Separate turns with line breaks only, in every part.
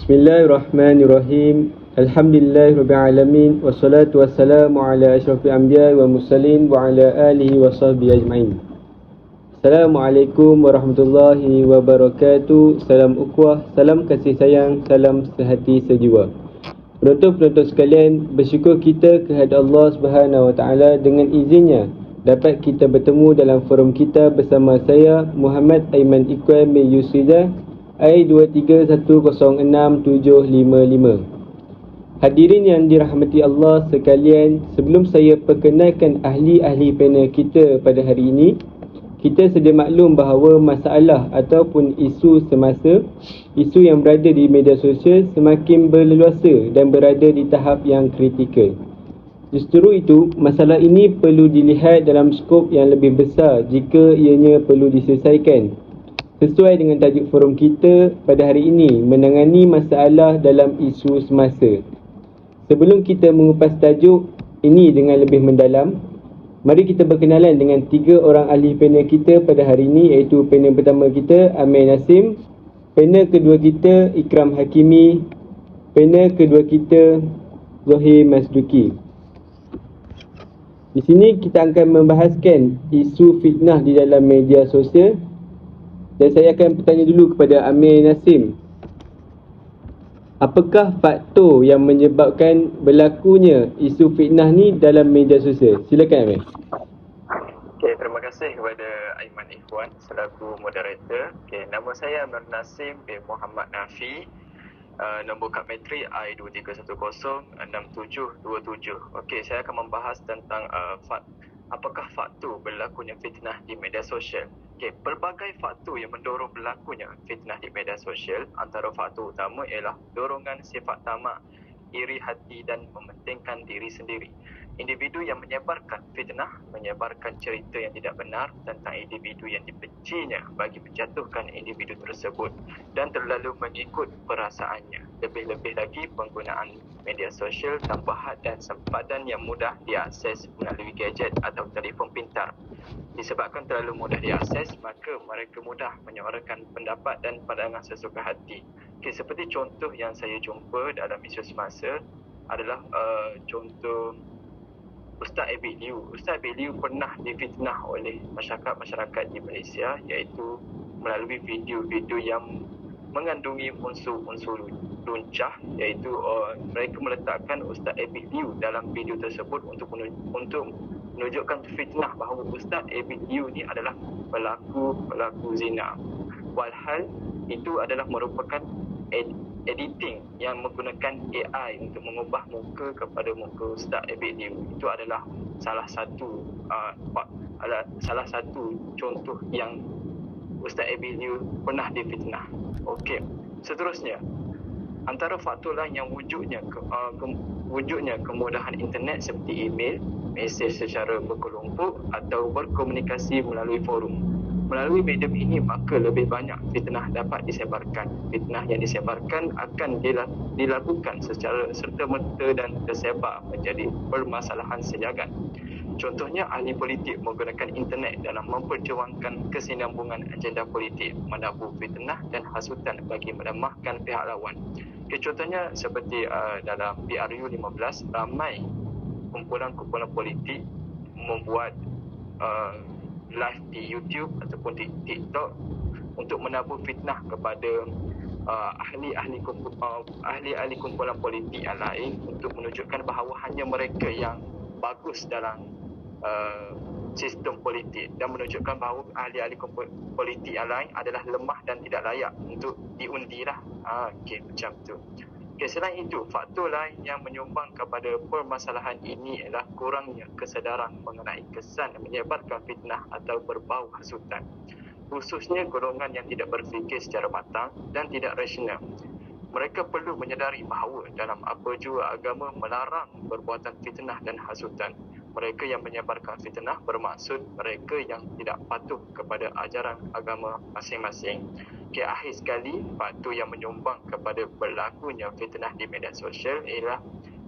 Bismillahirrahmanirrahim. Alhamdulillahirrabbilalamin. Wassalatu wassalamu ala asyrafil anbiya wa mursalin wa ala alihi wa sahbihi ajma'in. Assalamualaikum warahmatullahi wabarakatuh. Salam ukhuwah, salam kasih sayang, salam sehati sejiwa. Penonton-penonton sekalian, bersyukur kita kehadrat Allah Subhanahu wa taala dengan izinnya dapat kita bertemu dalam forum kita bersama saya Muhammad Aiman Iqbal bin Yusriza I23106755. Hadirin yang dirahmati Allah sekalian, sebelum saya perkenalkan ahli-ahli panel kita pada hari ini, kita sedia maklum bahawa masalah ataupun isu semasa, isu yang berada di media sosial semakin berleluasa dan berada di tahap yang kritikal. Justru itu, masalah ini perlu dilihat dalam skop yang lebih besar jika ianya perlu diselesaikan. Sesuai dengan tajuk forum kita pada hari ini, menangani masalah dalam isu semasa. Sebelum kita mengupas tajuk ini dengan lebih mendalam, mari kita berkenalan dengan tiga orang ahli panel kita pada hari ini, iaitu panel pertama kita Amir Nasim, panel kedua kita Ikram Hakimi, panel kedua kita Zohir Masduki. Di sini kita akan membahaskan isu fitnah di dalam media sosial. Dan saya akan bertanya dulu kepada Amir Nasim. Apakah faktor yang menyebabkan berlakunya isu fitnah ni dalam media sosial? Silakan Amir.
Okay, terima kasih kepada Aiman Ikhwan selaku moderator. Okay, nama saya Amir Nasim bin Muhammad Nafi. Nombor kad metrik I23106727. Okey, saya akan membahas tentang apakah faktor berlakunya fitnah di media sosial. Okey, pelbagai faktor yang mendorong berlakunya fitnah di media sosial. Antara faktor utama ialah dorongan sifat tamak, iri hati dan mementingkan diri sendiri. Individu yang menyebarkan fitnah, menyebarkan cerita yang tidak benar tentang individu yang dibencinya bagi menjatuhkan individu tersebut dan terlalu mengikut perasaannya. Lebih-lebih lagi penggunaan media sosial tanpa had dan sempadan yang mudah diakses melalui gadget atau telefon pintar. Disebabkan terlalu mudah diakses, maka mereka mudah menyuarakan pendapat dan pandangan sesuka hati. Okay, seperti contoh yang saya jumpa dalam isu semasa adalah contoh Ustaz Abid Liu. Ustaz Abid Liu pernah difitnah oleh masyarakat di Malaysia, iaitu melalui video-video yang mengandungi unsur-unsur luncah, iaitu mereka meletakkan Ustaz Abid Liu dalam video tersebut untuk menunjukkan fitnah bahawa Ustaz Abid Liu ni adalah pelaku zina. Walhal itu adalah merupakan editing yang menggunakan AI untuk mengubah muka kepada muka Ustaz Abid Liu. Itu adalah salah satu contoh yang Ustaz Abid Liu pernah difitnah. Okey, seterusnya, antara faktor lain yang wujudnya kemudahan internet seperti email, mesej secara berkelompok atau berkomunikasi melalui forum. Melalui medium ini, maka lebih banyak fitnah dapat disebarkan. Fitnah yang disebarkan akan dilakukan secara serta-merta dan tersebar menjadi permasalahan sejagat. Contohnya, ahli politik menggunakan internet dalam memperjuangkan kesinambungan agenda politik, menabuh fitnah dan hasutan bagi melemahkan pihak lawan. Contohnya seperti dalam PRU 15, ramai kumpulan-kumpulan politik membuat live di YouTube ataupun di TikTok untuk menabuh fitnah kepada ahli-ahli kumpulan politik yang lain untuk menunjukkan bahawa hanya mereka yang bagus dalam sistem politik dan menunjukkan bahawa ahli-ahli politik yang lain adalah lemah dan tidak layak untuk diundilah. Okey, macam tu. Okay, selain itu, faktor lain yang menyumbang kepada permasalahan ini ialah kurangnya kesedaran mengenai kesan menyebarkan fitnah atau berbau hasutan. Khususnya golongan yang tidak berfikir secara matang dan tidak rasional. Mereka perlu menyedari bahawa dalam apa jua agama melarang perbuatan fitnah dan hasutan. Mereka yang menyebarkan fitnah bermaksud mereka yang tidak patuh kepada ajaran agama masing-masing. Okay, akhir sekali, faktor yang menyumbang kepada berlakunya fitnah di media sosial ialah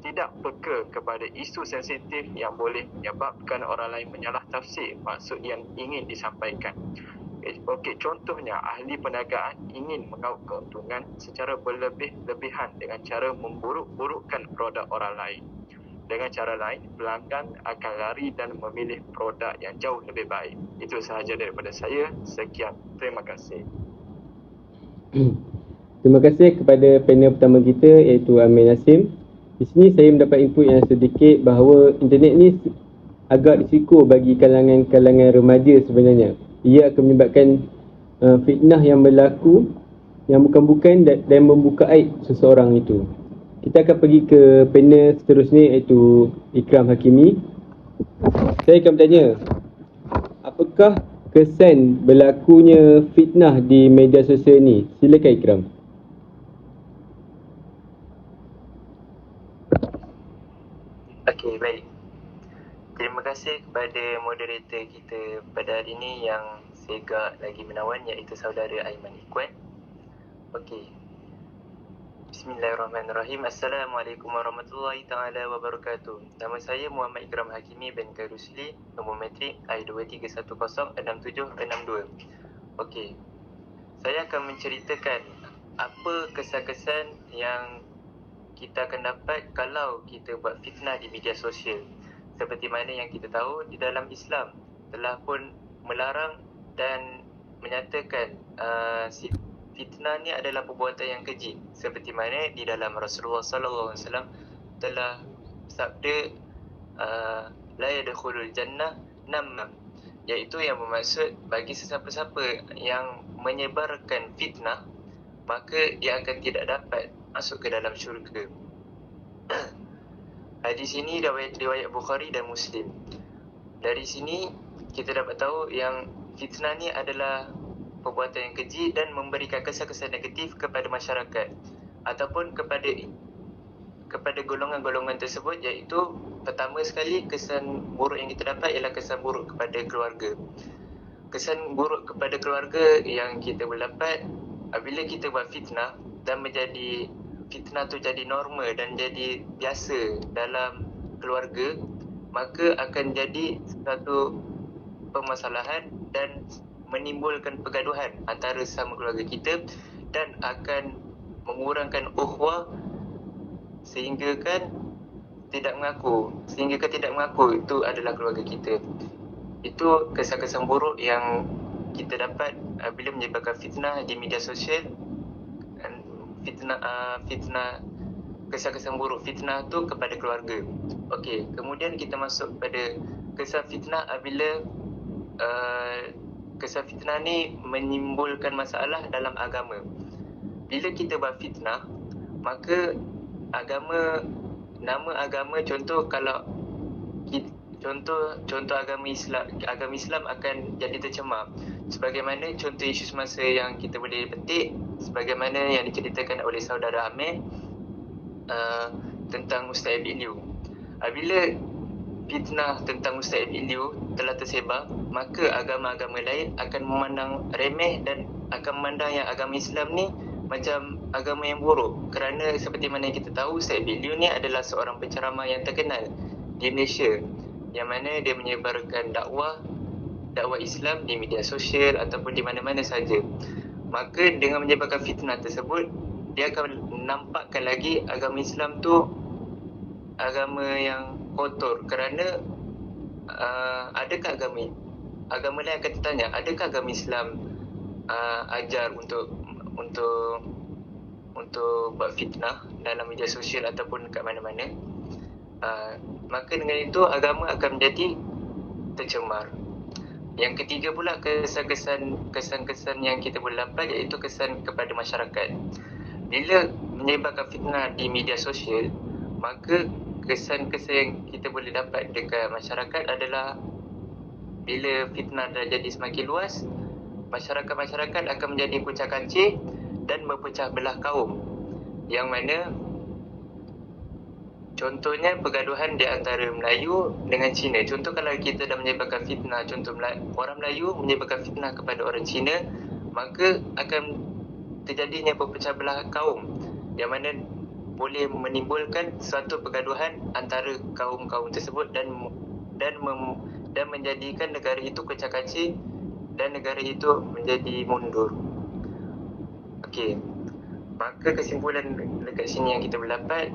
tidak peka kepada isu sensitif yang boleh menyebabkan orang lain menyalah tafsir maksud yang ingin disampaikan. Okey, contohnya ahli perniagaan ingin mengaup keuntungan secara berlebih-lebihan dengan cara memburuk-burukkan produk orang lain. Dengan cara lain, pelanggan akan lari dan memilih produk yang jauh lebih baik. Itu sahaja daripada saya. Sekian. Terima kasih.
Terima kasih kepada panel pertama kita iaitu Amir Nasim. Di sini saya mendapat input yang sedikit bahawa internet ni agak risiko bagi kalangan-kalangan remaja sebenarnya. Ia akan menyebabkan fitnah yang berlaku yang bukan-bukan dan membuka aib seseorang itu. Kita akan pergi ke panel seterusnya iaitu Ikram Hakimi. Saya akan bertanya, apakah kesan berlakunya fitnah di media sosial ni? Silakan Ikram.
Okey, baik. Terima kasih kepada moderator kita pada hari ini yang segak lagi menawan, iaitu saudara Aiman Ikhwan. Okey. Bismillahirrahmanirrahim. Assalamualaikum warahmatullahi taala wabarakatuh. Nama saya Muhammad Ikram Hakimi bin Karusli, nombor matrik I23106762. Okey. Saya akan menceritakan apa kesan-kesan yang kita akan dapat kalau kita buat fitnah di media sosial. Seperti mana yang kita tahu, di dalam Islam telah pun melarang dan menyatakan fitnah ni adalah perbuatan yang keji. Seperti mana di dalam Rasulullah SAW telah sabda la yadkhulul jannah namam, iaitu yang bermaksud bagi sesiapa-siapa yang menyebarkan fitnah, maka dia akan tidak dapat masuk ke dalam syurga. Hadis ini riwayat Bukhari dan Muslim. Dari sini kita dapat tahu yang fitnah ni adalah perbuatan yang keji dan memberikan kesan-kesan negatif kepada masyarakat ataupun kepada golongan-golongan tersebut, iaitu pertama sekali kesan buruk yang kita dapat ialah kesan buruk kepada keluarga. Kesan buruk kepada keluarga yang kita boleh dapat apabila kita buat fitnah dan menjadi fitnah tu jadi normal dan jadi biasa dalam keluarga, maka akan jadi satu permasalahan dan menimbulkan pergaduhan antara sesama keluarga kita dan akan mengurangkan ukhuwah sehingga tidak mengaku itu adalah keluarga kita. Itu kesan-kesan buruk yang kita dapat bila menyebabkan fitnah di media sosial. Fitnah kesan-kesan buruk fitnah tu kepada keluarga. Okey, kemudian kita masuk pada kesan fitnah apabila kesan fitnah ni menimbulkan masalah dalam agama. Bila kita buat fitnah, maka nama agama, contoh kalau contoh agama Islam akan jadi tercemar. Sebagaimana contoh isu semasa yang kita boleh petik, sebagaimana yang diceritakan oleh saudara Amir tentang Ustaz Abid Liu. Apabila fitnah tentang Ustaz Abid Liu telah tersebar, maka agama-agama lain akan memandang remeh dan akan memandang yang agama Islam ni macam agama yang buruk. Kerana seperti mana kita tahu, Ustaz Abid Liu ni adalah seorang penceramah yang terkenal di Malaysia, yang mana dia menyebarkan dakwah Islam di media sosial ataupun di mana-mana saja. Maka dengan menyebabkan fitnah tersebut, dia akan nampakkan lagi agama Islam tu agama yang kotor. Kerana adakah agama lain akan tertanya, adakah agama Islam ajar untuk buat fitnah dalam media sosial ataupun kat mana-mana? Maka dengan itu agama akan menjadi tercemar. Yang ketiga pula kesan-kesan yang kita boleh dapat, iaitu kesan kepada masyarakat. Bila menyebabkan fitnah di media sosial, maka kesan-kesan yang kita boleh dapat dekat masyarakat adalah bila fitnah dah jadi semakin luas, masyarakat akan menjadi pecah kancil dan memecah belah kaum. Yang mana contohnya pergaduhan di antara Melayu dengan Cina. Contoh kalau kita dah menyebabkan fitnah, contoh orang Melayu menyebabkan fitnah kepada orang Cina, maka akan terjadinya perpecah belah kaum, yang mana boleh menimbulkan suatu pergaduhan antara kaum-kaum tersebut dan menjadikan negara itu kecak-kacir dan negara itu menjadi mundur. Okey, maka kesimpulan dekat sini yang kita boleh dapat,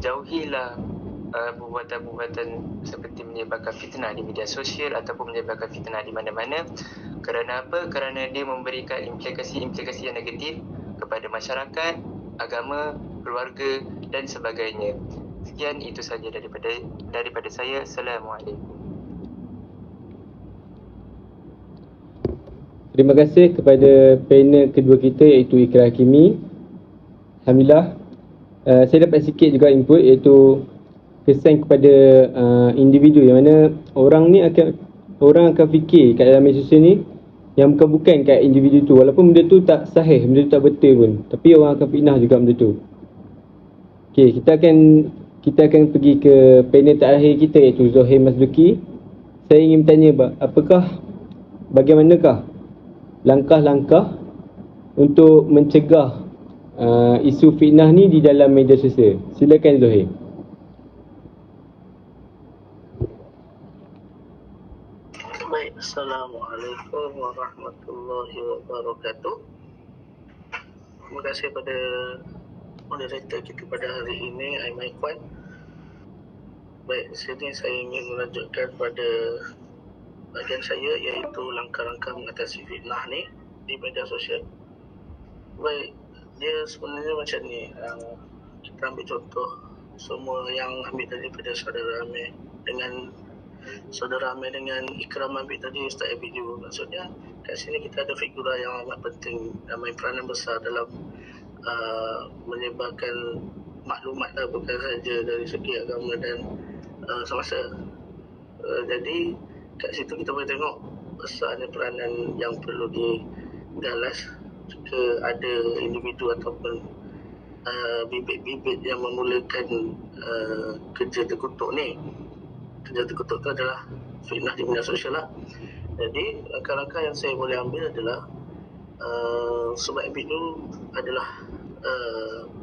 jauhilah perbuatan-perbuatan seperti menyebarkan fitnah di media sosial ataupun menyebarkan fitnah di mana-mana. Kerana apa? Kerana dia memberikan implikasi-implikasi yang negatif kepada masyarakat, agama, keluarga dan sebagainya. Sekian, itu saja daripada saya. Assalamualaikum.
Terima kasih kepada panel kedua kita iaitu Ikra Hakimi. Alhamdulillah, saya dapat sikit juga input iaitu kesan kepada individu yang mana orang akan fikir kat dalam media sosial ni yang bukan kat individu tu, walaupun benda tu tak sahih, benda tu tak betul pun, tapi orang akan fitnah juga benda tu. Okey, kita akan pergi ke panel terakhir kita iaitu Zohir Mazduki. Saya ingin bertanya, bagaimanakah langkah-langkah untuk mencegah isu fitnah ni di dalam media sosial? Silakan Zohir.
Baik, Assalamualaikum warahmatullahi wabarakatuh. Terima kasih pada moderator kita pada hari ini, Aiman Ikhwan. Baik, sini saya ingin melanjutkan pada bahagian saya iaitu langkah-langkah mengatasi fitnah ni di media sosial. Baik, dia sebenarnya macam ni. Kita ambil contoh semua yang ambil daripada saudara Amir dengan Ikram ambil tadi Ustaz Abidu. Maksudnya kat sini kita ada figura yang amat penting dan main peranan besar dalam menyebarkan maklumat lah, bukan saja dari segi agama dan semasa. Jadi kat situ kita boleh tengok besarnya peranan yang perlu digalas jika ada individu ataupun bibit-bibit yang memulakan kerja terkutuk ni. Kerja terkutuk tu adalah fitnah di media sosial lah. Jadi langkah-langkah yang saya boleh ambil adalah sebab itu adalah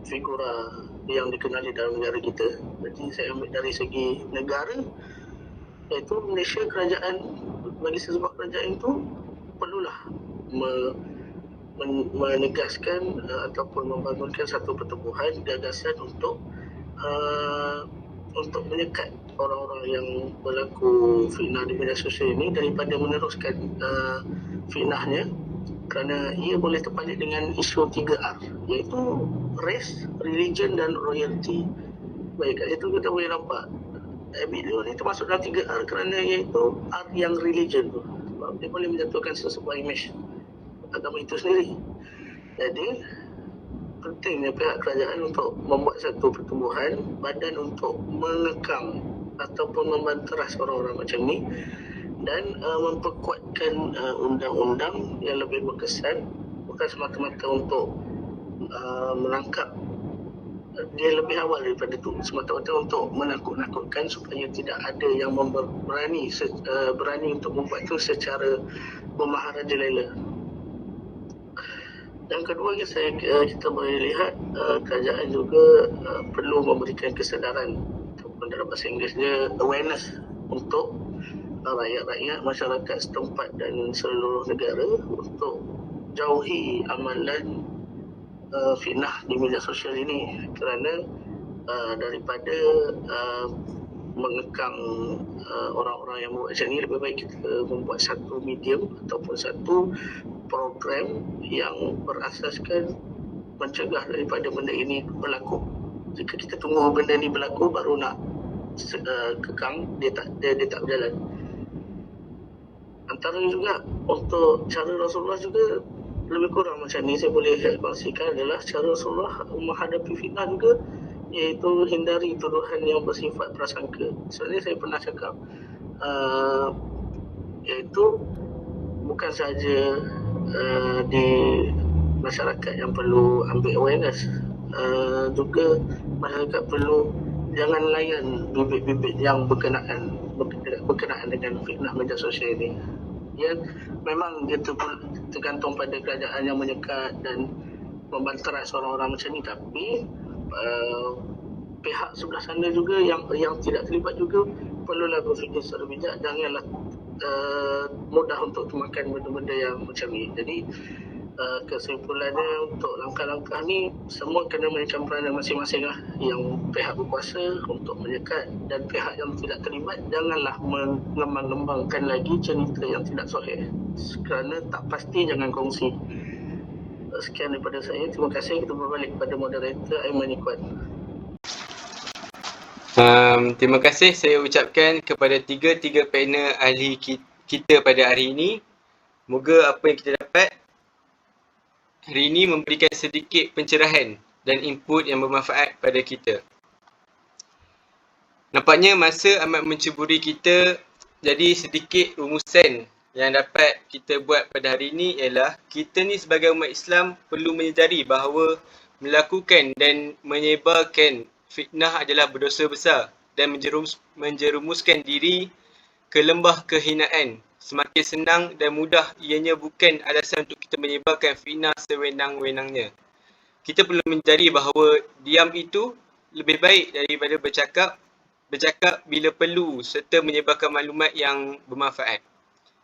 figura yang dikenali dalam negara kita. Jadi saya ambil dari segi negara, iaitu Malaysia, kerajaan, bagi sebuah kerajaan itu perlulah menegaskan ataupun membangunkan satu pertubuhan gagasan untuk menyekat orang-orang yang berlaku fitnah di media sosial ini daripada meneruskan fitnahnya, kerana ia boleh terpalit dengan isu 3R, iaitu race, religion dan royalty. Baik, kat situ kita boleh nampak video ni termasuk dalam 3R kerana iaitu R yang religion tu, sebab dia boleh menjatuhkan sebuah image agama itu sendiri. Jadi pentingnya pihak kerajaan untuk membuat satu pertumbuhan badan untuk mengekang ataupun membanteras orang-orang macam ni dan memperkuatkan undang-undang yang lebih berkesan, bukan semata-mata untuk menangkap dia lebih awal daripada itu, semata-mata untuk menakut-nakutkan supaya tidak ada yang berani untuk membuat itu secara bermaharajalela. Yang kedua, kita boleh lihat kerajaan juga perlu memberikan kesedaran ataupun dalam bahasa Inggerisnya awareness untuk rakyat-rakyat, masyarakat setempat dan seluruh negara untuk jauhi amalan fitnah di media sosial ini, kerana daripada mengekang orang-orang yang membuat macam ni, lebih baik kita membuat satu medium ataupun satu program yang berasaskan mencegah daripada benda ini berlaku. Jika kita tunggu benda ni berlaku baru nak kekang, dia tak berjalan. Antara juga untuk cara Rasulullah juga lebih kurang macam ni saya boleh kongsikan adalah cara Rasulullah menghadapi fitnah juga, iaitu hindari tuduhan yang bersifat prasangka. Sebenarnya saya pernah cakap iaitu bukan sahaja di masyarakat yang perlu ambil awareness, juga masyarakat perlu jangan layan bibit-bibit yang berkenaan dengan fitnah media sosial ini. Ya, memang dia tergantung pada kerajaan yang menyekat dan membanteras orang-orang macam ni, tapi pihak sebelah sana juga yang tidak terlibat juga perlulah berfikir secara bijak. Janganlah mudah untuk termakan benda-benda yang macam ni. Jadi kesimpulannya untuk langkah-langkah ni semua kena mainkan peranan masing-masing lah. Yang pihak berkuasa untuk menyekat dan pihak yang tidak terlibat janganlah mengembang-ngembangkan lagi cerita yang tidak soleh. Kerana tak pasti jangan kongsi. Sekian daripada saya. Terima kasih. Kita berbalik kepada moderator Aiman Ikhwan.
Terima kasih saya ucapkan kepada tiga panel ahli kita pada hari ini. Moga apa yang kita dapat hari ini memberikan sedikit pencerahan dan input yang bermanfaat pada kita. Nampaknya masa amat menceburi kita, jadi sedikit rumusan yang dapat kita buat pada hari ini ialah kita ni sebagai umat Islam perlu menyedari bahawa melakukan dan menyebarkan fitnah adalah berdosa besar dan menjerumuskan diri ke lembah kehinaan. Semakin senang dan mudah ianya bukan alasan untuk kita menyebarkan fitnah sewenang-wenangnya. Kita perlu menyedari bahawa diam itu lebih baik daripada bercakap bila perlu serta menyebarkan maklumat yang bermanfaat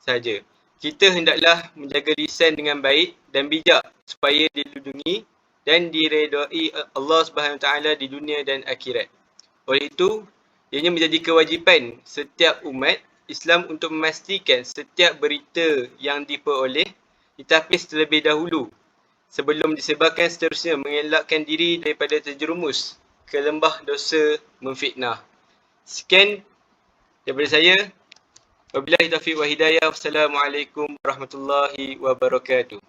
saja. Kita hendaklah menjaga lisan dengan baik dan bijak supaya dilindungi dan diredai Allah Subhanahu Wa Taala di dunia dan akhirat. Oleh itu, ianya menjadi kewajipan setiap umat Islam untuk memastikan setiap berita yang diperoleh ditapis terlebih dahulu sebelum disebarkan, seterusnya mengelakkan diri daripada terjerumus ke lembah dosa memfitnah. Sekian daripada saya. Wabillahi taufiq wa hidayah. Wassalamualaikum warahmatullahi wabarakatuh.